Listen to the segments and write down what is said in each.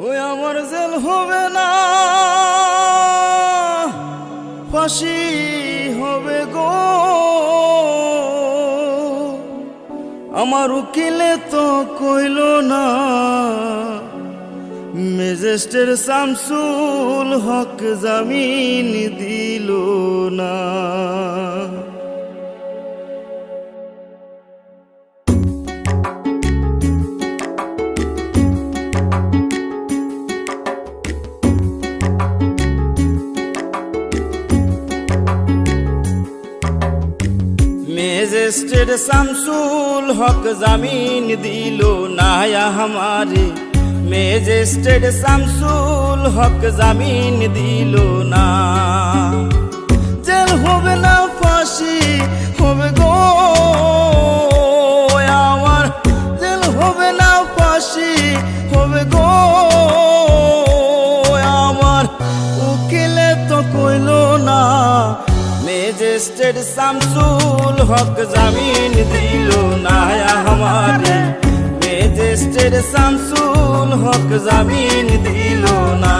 ওই আমার জেল হবে না, ফাঁসি হবে গো। আমার উকিলে তো কইল না, ম্যাজিস্ট্রেট শামসুল হক জামিন দিল না। ম্যাজিস্ট্রেট শামসুল হক জামিন দিল না हमारे, ম্যাজিস্ট্রেট শামসুল হক জামিন দিল না। জেল হবে না, ফাঁসি হবে গো আমার, জেল হবে না, ফাঁসি হবে গো আমার। উকিলে তো কইল না, ম্যাজিস্ট্রেট শামসুল হক জামিন দিল না हमारे, ম্যাজিস্ট্রেট শামসুল হক জামিন দিল না।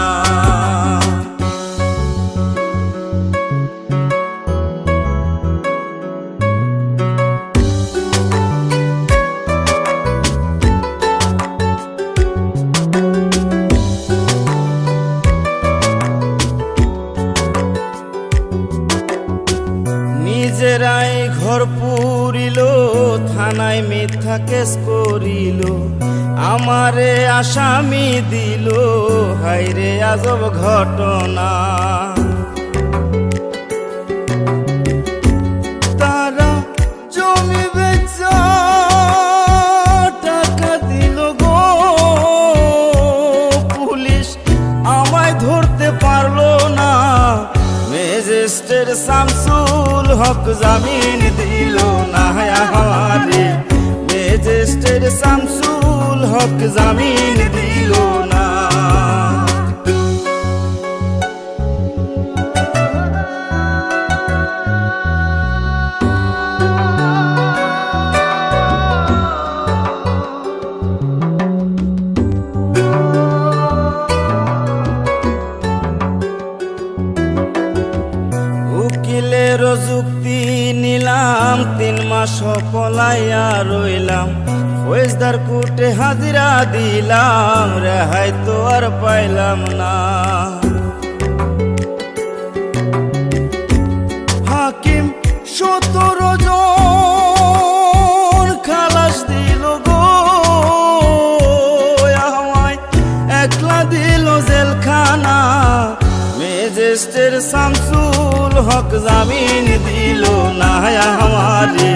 নিজেরাই ঘর পুরিল, থানায় মিথ্যা কেস করিল, আমারে আসামি দিল, হায়রে আজব ঘটনা। তারা জমি বেচা টাকা দিল গো, পুলিশ আমায় ধরতে পারলো না। ম্যাজিস্ট্রেট শামসুল হক জামিন দিল না हमारे, ম্যাজিস্ট্রেট শামসুল হক জামিন দিল না। উকিলের যুক্তি নিলাম, 3 মাস পলাইয়া রইলাম, ফৌজদার কোর্টে হাজিরা দিলাম, রেহাই তো আর পাইলাম না। হাকিম 17 জন খালাস দিল গো আমায়, একলা দিল জেলখানা। ম্যাজিস্ট্রেট শামসুল হক জামিন দিল না हमारे,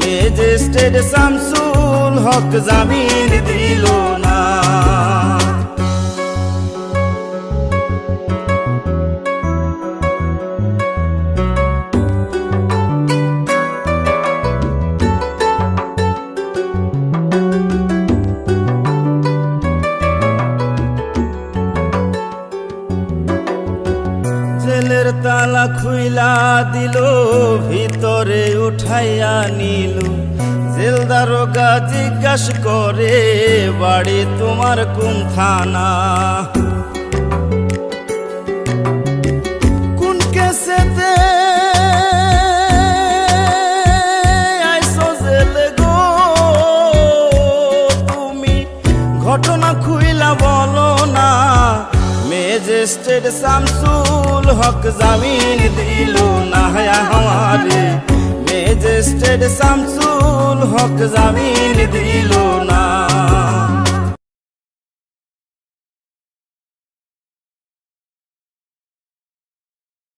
ম্যাজিস্ট্রেট শামসুল হক জামিন দিল না। জেলের তালা খুইলা দিল, ভিতরে উঠাইয়া নিল, জেল দারোগা জিজ্ঞাস করে, বাড়ি তোমার কোন থানা? কোন কেসেতে আইসো জেলে গো তুমি, ঘটনা খুইলা বলো না। ম্যাজিস্ট্রেট শামসুল হক জামিন দিল না हमारे, ম্যাজিস্ট্রেট শামসুল হক জামিন দিল না।